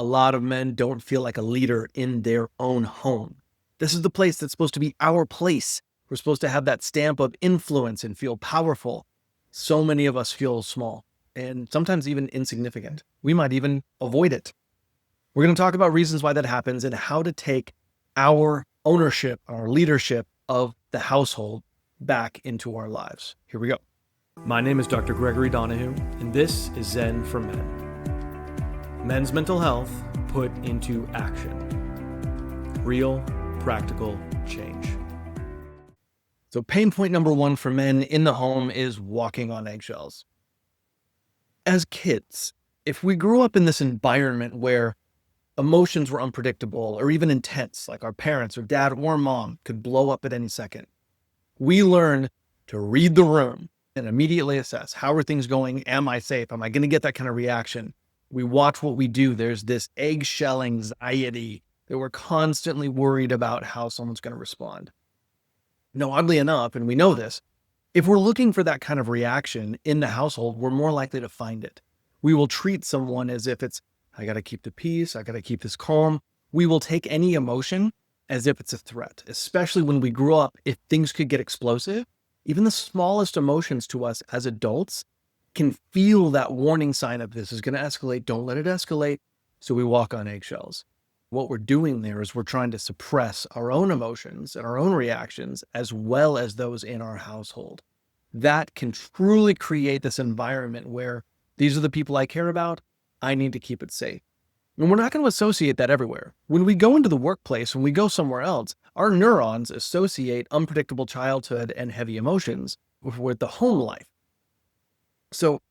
A lot of men don't feel like a leader in their own home. This is the place that's supposed to be our place. We're supposed to have that stamp of influence and feel powerful. So many of us feel small and sometimes even insignificant. We might even avoid it. We're going to talk about reasons why that happens and how to take our ownership, our leadership of the household back into our lives. Here we go. My name is Dr. Gregory Donahue, and this is Zen for Men. Men's mental health put into action. Real, practical change. So pain point number one for men in the home is walking on eggshells. As kids, if we grew up in this environment where emotions were unpredictable or even intense, like our parents or dad or mom could blow up at any second, we learn to read the room and immediately assess, how are things going? Am I safe? Am I going to get that kind of reaction? We watch what we do. There's this eggshell anxiety that we're constantly worried about how someone's going to respond. Now, oddly enough, and we know this, if we're looking for that kind of reaction in the household, we're more likely to find it. We will treat someone as if it's, I got to keep the peace, I got to keep this calm. We will take any emotion as if it's a threat, especially when we grew up. If things could get explosive, even the smallest emotions to us as adults can feel that warning sign of this is going to escalate. Don't let it escalate. So we walk on eggshells. What we're doing there is we're trying to suppress our own emotions and our own reactions as well as those in our household. That can truly create this environment where these are the people I care about. I need to keep it safe. And we're not going to associate that everywhere. When we go into the workplace, when we go somewhere else, our neurons associate unpredictable childhood and heavy emotions with the home life. So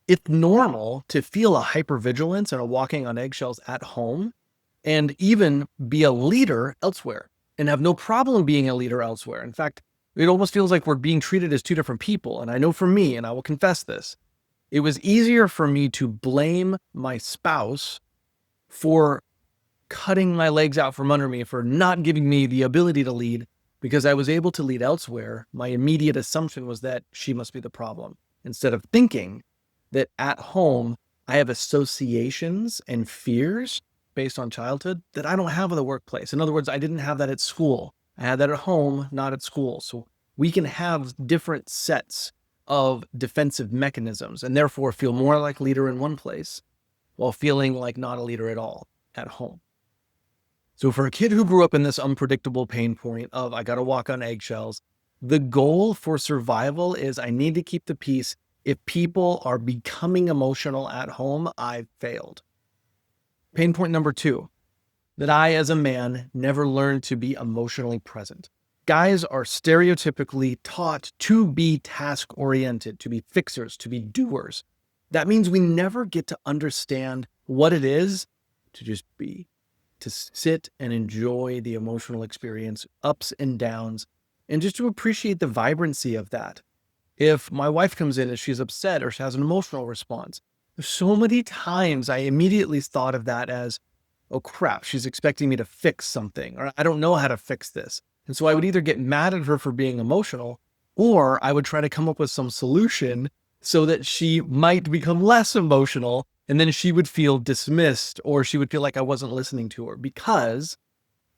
it's normal to feel a hypervigilance and a walking on eggshells at home and even be a leader elsewhere and have no problem being a leader elsewhere. In fact, it almost feels like we're being treated as two different people. And I know for me, and I will confess this, it was easier for me to blame my spouse for cutting my legs out from under me, for not giving me the ability to lead, because I was able to lead elsewhere. My immediate assumption was that she must be the problem, instead of thinking that at home, I have associations and fears based on childhood that I don't have in the workplace. In other words, I didn't have that at school. I had that at home, not at school. So we can have different sets of defensive mechanisms and therefore feel more like leader in one place while feeling like not a leader at all at home. So for a kid who grew up in this unpredictable pain point of, I got to walk on eggshells, the goal for survival is I need to keep the peace. If people are becoming emotional at home, I've failed. Pain point number two, that I, as a man, never learned to be emotionally present. Guys are stereotypically taught to be task-oriented, to be fixers, to be doers. That means we never get to understand what it is to just be, to sit and enjoy the emotional experience, ups and downs, and just to appreciate the vibrancy of that. If my wife comes in and she's upset or she has an emotional response, so many times I immediately thought of that as, oh crap, she's expecting me to fix something, or I don't know how to fix this. And so I would either get mad at her for being emotional, or I would try to come up with some solution so that she might become less emotional, and then she would feel dismissed, or she would feel like I wasn't listening to her. Because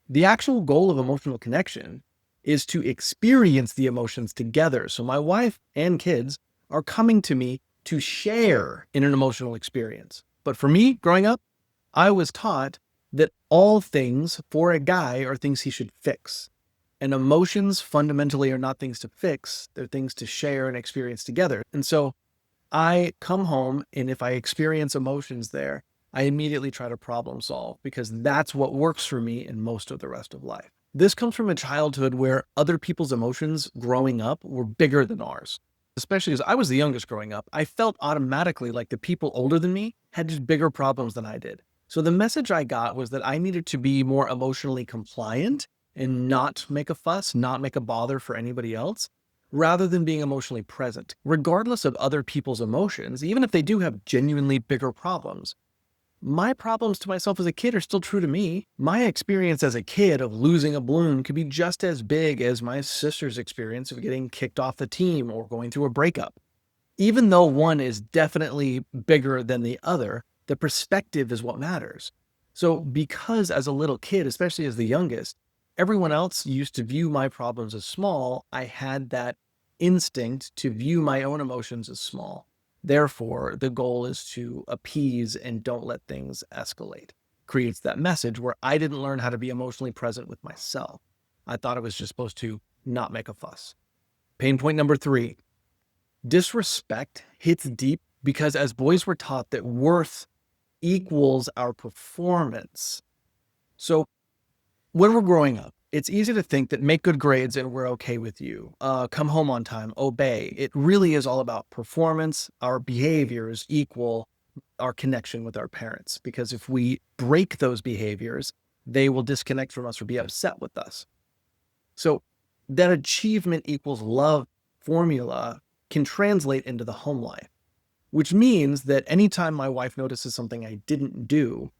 the actual goal of emotional connection is to experience the emotions together. So my wife and kids are coming to me to share in an emotional experience. But for me, growing up, I was taught that all things for a guy are things he should fix. And emotions fundamentally are not things to fix. They're things to share and experience together. And so I come home, and if I experience emotions there, I immediately try to problem solve, because that's what works for me in most of the rest of life. This comes from a childhood where other people's emotions growing up were bigger than ours. Especially as I was the youngest growing up, I felt automatically like the people older than me had just bigger problems than I did. So the message I got was that I needed to be more emotionally compliant and not make a fuss, not make a bother for anybody else, rather than being emotionally present, regardless of other people's emotions, even if they do have genuinely bigger problems. My problems to myself as a kid are still true to me. My experience as a kid of losing a balloon could be just as big as my sister's experience of getting kicked off the team or going through a breakup. Even though one is definitely bigger than the other, the perspective is what matters. So because as a little kid, especially as the youngest, everyone else used to view my problems as small, I had that instinct to view my own emotions as small. Therefore, the goal is to appease and don't let things escalate. Creates that message where I didn't learn how to be emotionally present with myself. I thought I was just supposed to not make a fuss. Pain point number 3, disrespect hits deep because as boys we're taught that worth equals our performance. So when we're growing up, it's easy to think that make good grades and we're okay with you. Come home on time, obey. It really is all about performance. Our behaviors equal our connection with our parents, because if we break those behaviors, they will disconnect from us or be upset with us. So that achievement equals love formula can translate into the home life, which means that anytime my wife notices something I didn't do,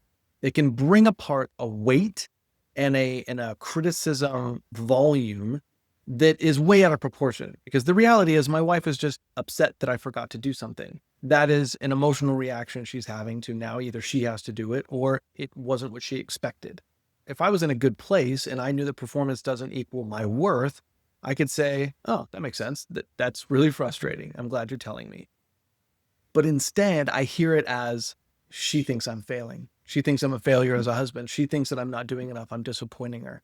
it can bring apart a weight and a criticism volume that is way out of proportion. Because the reality is my wife is just upset that I forgot to do something. That is an emotional reaction she's having to now either she has to do it or it wasn't what she expected. If I was in a good place and I knew that performance doesn't equal my worth, I could say, oh, that makes sense. That's really frustrating. I'm glad you're telling me. But instead, I hear it as she thinks I'm failing. She thinks I'm a failure as a husband. She thinks that I'm not doing enough. I'm disappointing her.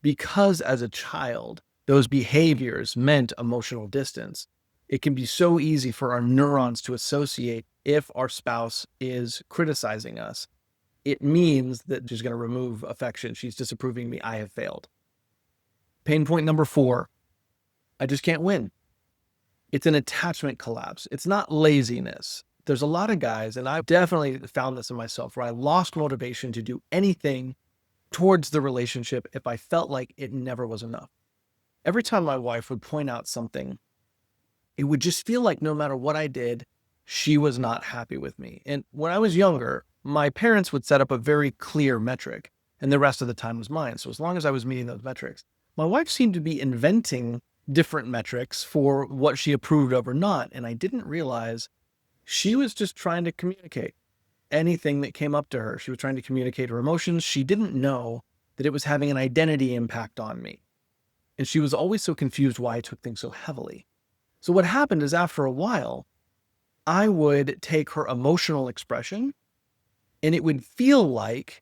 Because as a child, those behaviors meant emotional distance. It can be so easy for our neurons to associate if our spouse is criticizing us. It means that she's going to remove affection. She's disapproving me. I have failed. Pain point number 4, I just can't win. It's an attachment collapse. It's not laziness. There's a lot of guys, and I've definitely found this in myself, where I lost motivation to do anything towards the relationship if I felt like it never was enough. Every time my wife would point out something, it would just feel like no matter what I did, she was not happy with me. And when I was younger, my parents would set up a very clear metric, and the rest of the time was mine. So as long as I was meeting those metrics, my wife seemed to be inventing different metrics for what she approved of or not. And I didn't realize she was just trying to communicate anything that came up to her. She was trying to communicate her emotions. She didn't know that it was having an identity impact on me. And she was always so confused why I took things so heavily. So what happened is after a while, I would take her emotional expression and it would feel like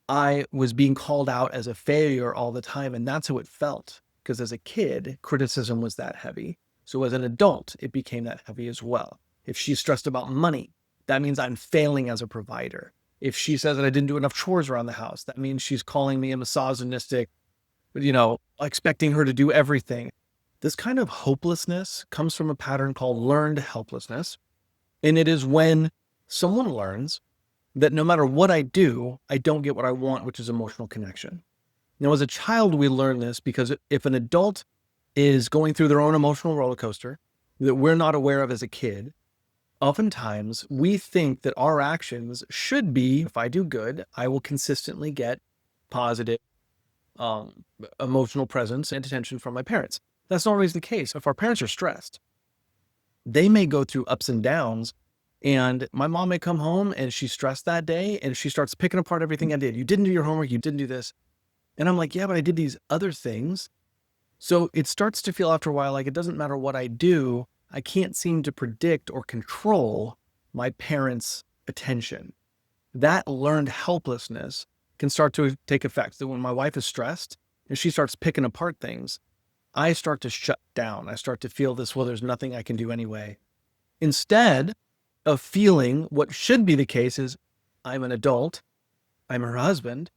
I was being called out as a failure all the time. And that's how it felt. Because as a kid, criticism was that heavy. So as an adult, it became that heavy as well. If she's stressed about money, that means I'm failing as a provider. If she says that I didn't do enough chores around the house, that means she's calling me a misogynistic, expecting her to do everything. This kind of hopelessness comes from a pattern called learned helplessness. And it is when someone learns that no matter what I do, I don't get what I want, which is emotional connection. Now, as a child, we learn this because if an adult is going through their own emotional roller coaster that we're not aware of as a kid, oftentimes we think that our actions should be, if I do good, I will consistently get positive emotional presence and attention from my parents. That's not always the case. If our parents are stressed, they may go through ups and downs. And my mom may come home and she's stressed that day and she starts picking apart everything I did. You didn't do your homework. You didn't do this. And I'm like, yeah, but I did these other things. So it starts to feel after a while like it doesn't matter what I do. I can't seem to predict or control my parents' attention. That learned helplessness can start to take effect. So when my wife is stressed and she starts picking apart things, I start to shut down. I start to feel this, well, there's nothing I can do anyway. Instead of feeling what should be the case is I'm an adult, I'm her husband,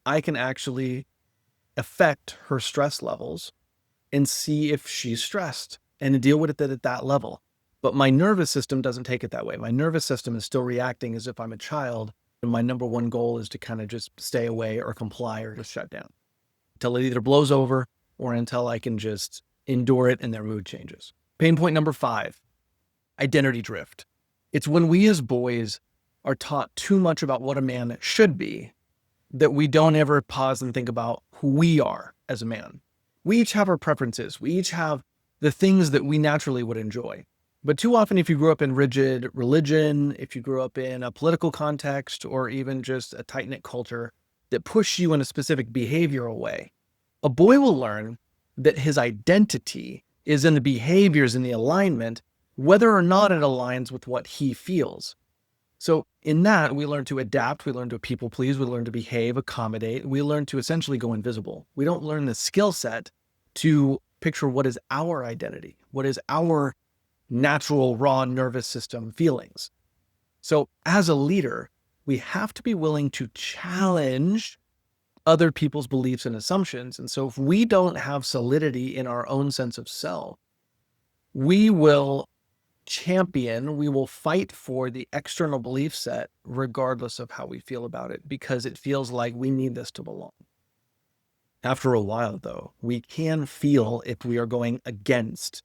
I can actually affect her stress levels and see if she's stressed and deal with it at that level. But my nervous system doesn't take it that way. My nervous system is still reacting as if I'm a child. And my number one goal is to kind of just stay away or comply or just shut down until it either blows over or until I can just endure it and their mood changes. Pain point number 5, identity drift. It's when we as boys are taught too much about what a man should be that we don't ever pause and think about who we are as a man. We each have our preferences. We each have the things that we naturally would enjoy. But too often, if you grew up in rigid religion, if you grew up in a political context, or even just a tight-knit culture that push you in a specific behavioral way, a boy will learn that his identity is in the behaviors and the alignment, whether or not it aligns with what he feels. So in that, we learn to adapt, we learn to people please, we learn to behave, accommodate, we learn to essentially go invisible. We don't learn the skill set to picture what is our identity, what is our natural, raw nervous system feelings. So as a leader, we have to be willing to challenge other people's beliefs and assumptions. And so if we don't have solidity in our own sense of self, we will we will fight for the external belief set, regardless of how we feel about it, because it feels like we need this to belong. After a while, though, we can feel if we are going against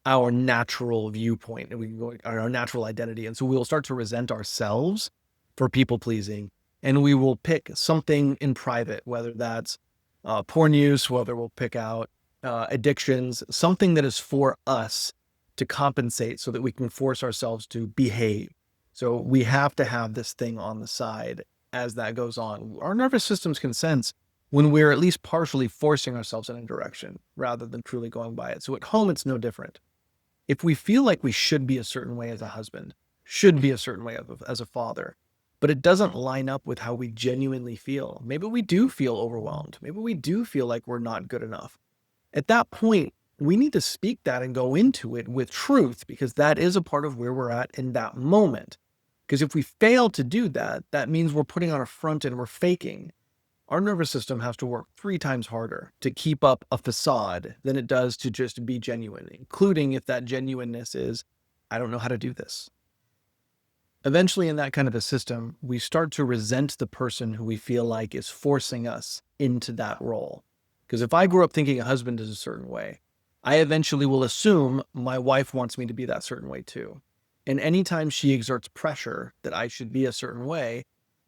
our natural viewpoint and we can go our natural identity. And so we will start to resent ourselves for people pleasing, and we will pick something in private, whether that's porn use, whether we'll pick out addictions, something that is for us to compensate so that we can force ourselves to behave. So we have to have this thing on the side as that goes on. Our nervous systems can sense when we're at least partially forcing ourselves in a direction rather than truly going by it. So at home, it's no different. If we feel like we should be a certain way as a husband, should be a certain way as a father, but it doesn't line up with how we genuinely feel, maybe we do feel overwhelmed. Maybe we do feel like we're not good enough. At that point, we need to speak that and go into it with truth, because that is a part of where we're at in that moment. Because if we fail to do that, that means we're putting on a front and we're faking. Our nervous system has to work 3 times harder to keep up a facade than it does to just be genuine, including if that genuineness is, I don't know how to do this. Eventually, in that kind of a system, we start to resent the person who we feel like is forcing us into that role. Because if I grew up thinking a husband is a certain way, I eventually will assume my wife wants me to be that certain way too. And anytime she exerts pressure that I should be a certain way,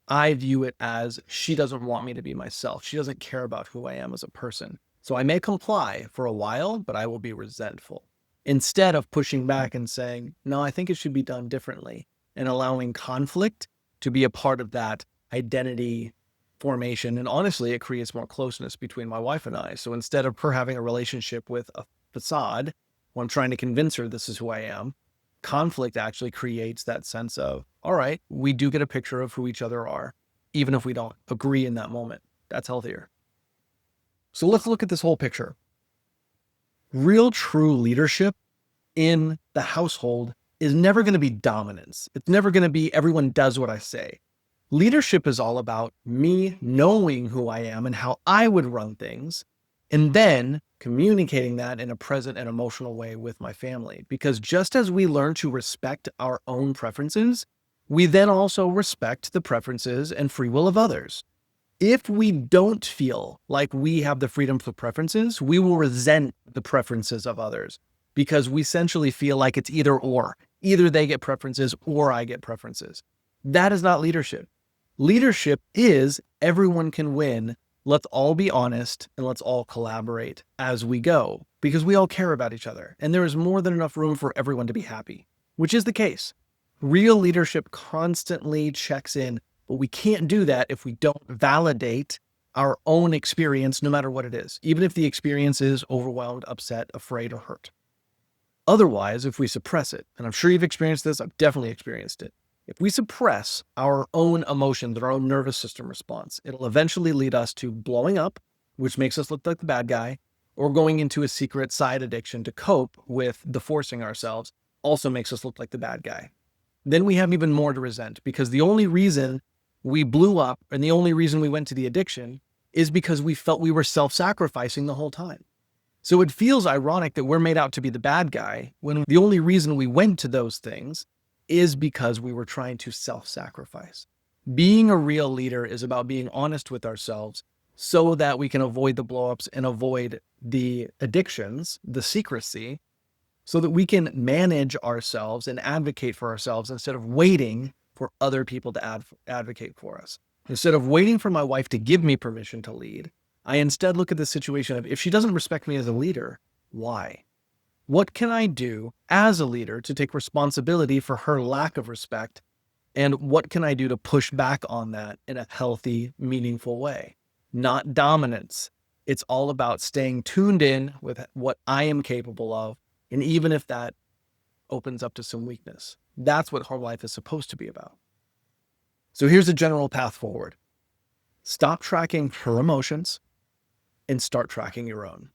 I view it as she doesn't want me to be myself. She doesn't care about who I am as a person. So I may comply for a while, but I will be resentful. Instead of pushing back and saying, no, I think it should be done differently, and allowing conflict to be a part of that identity formation. And honestly, it creates more closeness between my wife and I. So instead of her having a relationship with a facade when I'm trying to convince her this is who I am, conflict actually creates that sense of, all right, we do get a picture of who each other are, even if we don't agree in that moment. That's healthier. So let's look at this whole picture. Real true leadership in the household is never going to be dominance. It's never going to be everyone does what I say. Leadership is all about me knowing who I am and how I would run things, and then communicating that in a present and emotional way with my family. Because just as we learn to respect our own preferences, we then also respect the preferences and free will of others. If we don't feel like we have the freedom for preferences, we will resent the preferences of others, because we essentially feel like it's either or. Either they get preferences or I get preferences. That is not leadership. Leadership is everyone can win. Let's all be honest and let's all collaborate as we go, because we all care about each other and there is more than enough room for everyone to be happy, which is the case. Real leadership constantly checks in, but we can't do that if we don't validate our own experience, no matter what it is, even if the experience is overwhelmed, upset, afraid, or hurt. Otherwise, if we suppress it, and I'm sure you've experienced this, I've definitely experienced it. If we suppress our own emotions and our own nervous system response, it'll eventually lead us to blowing up, which makes us look like the bad guy, or going into a secret side addiction to cope with the forcing ourselves, also makes us look like the bad guy. Then we have even more to resent, because the only reason we blew up and the only reason we went to the addiction is because we felt we were self-sacrificing the whole time. So it feels ironic that we're made out to be the bad guy when the only reason we went to those things is because we were trying to self-sacrifice. Being a real leader is about being honest with ourselves so that we can avoid the blowups and avoid the addictions, the secrecy, so that we can manage ourselves and advocate for ourselves instead of waiting for other people to advocate for us. Instead of waiting for my wife to give me permission to lead, I instead look at the situation of, if she doesn't respect me as a leader, why? What can I do as a leader to take responsibility for her lack of respect? And what can I do to push back on that in a healthy, meaningful way? Not dominance. It's all about staying tuned in with what I am capable of. And even if that opens up to some weakness, that's what home life is supposed to be about. So here's a general path forward. Stop tracking her emotions and start tracking your own.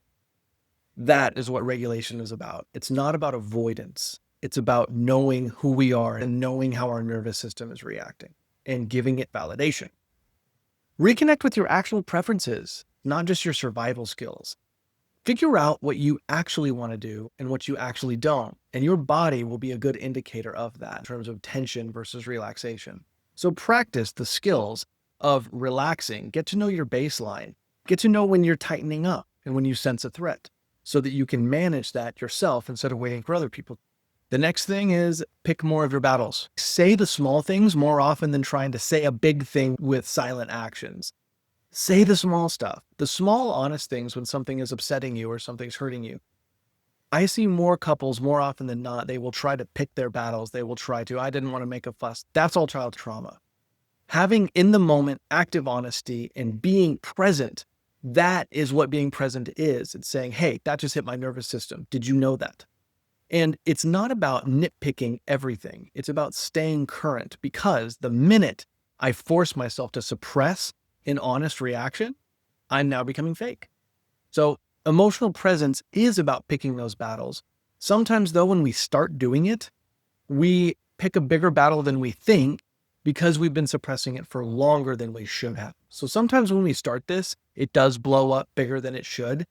That is what regulation is about. It's not about avoidance. It's about knowing who we are and knowing how our nervous system is reacting and giving it validation. Reconnect with your actual preferences, not just your survival skills. Figure out what you actually want to do and what you actually don't. And your body will be a good indicator of that in terms of tension versus relaxation. So practice the skills of relaxing. Get to know your baseline. Get to know when you're tightening up and when you sense a threat so that you can manage that yourself instead of waiting for other people. The next thing is pick more of your battles. Say the small things more often than trying to say a big thing with silent actions. Say the small stuff, the small, honest things when something is upsetting you or something's hurting you. I see more couples more often than not, they will try to pick their battles. They will try to, I didn't want to make a fuss. That's all child trauma. Having in the moment active honesty and being present, that is what being present is. It's saying, hey, that just hit my nervous system. Did you know that? And it's not about nitpicking everything. It's about staying current, because the minute I force myself to suppress an honest reaction, I'm now becoming fake. So emotional presence is about picking those battles. Sometimes though, when we start doing it, we pick a bigger battle than we think because we've been suppressing it for longer than we should have. So sometimes when we start this, it does blow up bigger than it should,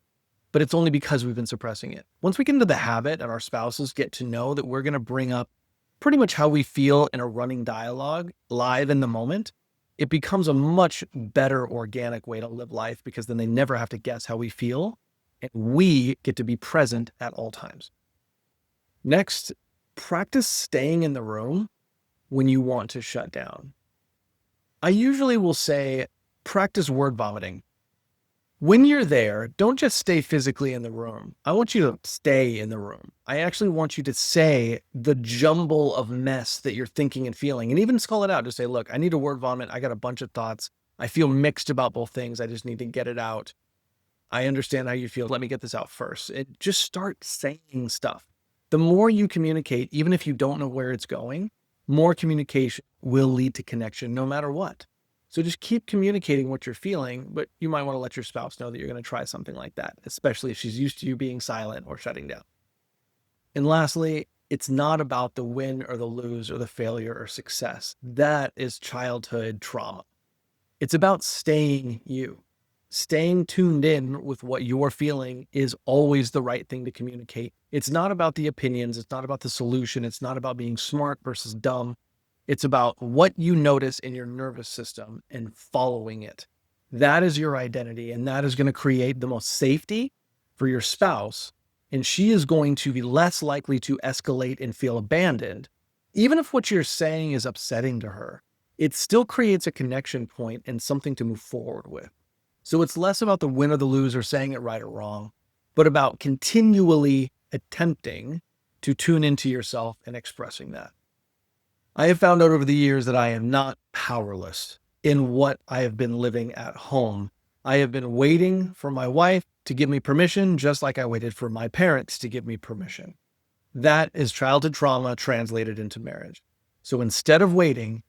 but it's only because we've been suppressing it. Once we get into the habit and our spouses get to know that we're going to bring up pretty much how we feel in a running dialogue live in the moment, it becomes a much better organic way to live life, because then they never have to guess how we feel and we get to be present at all times. Next, practice staying in the room when you want to shut down. I usually will say, practice word vomiting. When you're there, don't just stay physically in the room. I want you to stay in the room. I actually want you to say the jumble of mess that you're thinking and feeling, and even call it out. Just say, look, I need a word vomit. I got a bunch of thoughts. I feel mixed about both things. I just need to get it out. I understand how you feel. Let me get this out first. Just start saying stuff. The more you communicate, even if you don't know where it's going, more communication will lead to connection no matter what. So just keep communicating what you're feeling, but you might want to let your spouse know that you're going to try something like that, especially if she's used to you being silent or shutting down. And lastly, it's not about the win or the lose or the failure or success. That is childhood trauma. It's about staying you. Staying tuned in with what you're feeling is always the right thing to communicate. It's not about the opinions. It's not about the solution. It's not about being smart versus dumb. It's about what you notice in your nervous system and following it. That is your identity, and that is going to create the most safety for your spouse. And she is going to be less likely to escalate and feel abandoned. Even if what you're saying is upsetting to her, it still creates a connection point and something to move forward with. So it's less about the win or the lose or saying it right or wrong, but about continually attempting to tune into yourself and expressing that. I have found out over the years that I am not powerless in what I have been living at home. I have been waiting for my wife to give me permission, just like I waited for my parents to give me permission. That is childhood trauma translated into marriage. So instead of waiting,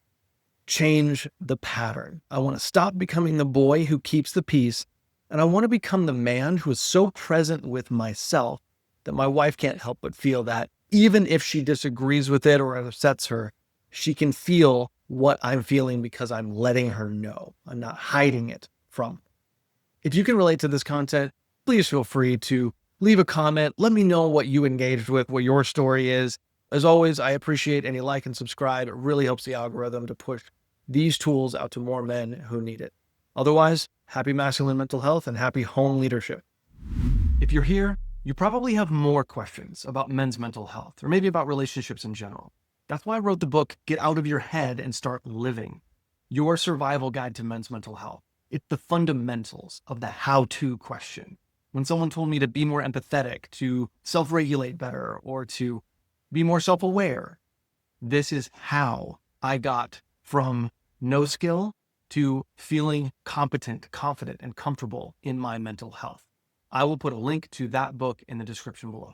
change the pattern. I want to stop becoming the boy who keeps the peace, and I want to become the man who is so present with myself that my wife can't help but feel that even if she disagrees with it or it upsets her, she can feel what I'm feeling because I'm letting her know. I'm not hiding it from her. If you can relate to this content, please feel free to leave a comment. Let me know what you engaged with, what your story is. As always, I appreciate any like and subscribe. It really helps the algorithm to push these tools out to more men who need it. Otherwise, happy masculine mental health and happy home leadership. If you're here, you probably have more questions about men's mental health, or maybe about relationships in general. That's why I wrote the book, Get Out of Your Head and Start Living, your survival guide to men's mental health. It's the fundamentals of the how-to question. when someone told me to be more empathetic, to self-regulate better, or to be more self-aware. This is how I got from no skill to feeling competent, confident, and comfortable in my mental health. I will put a link to that book in the description below.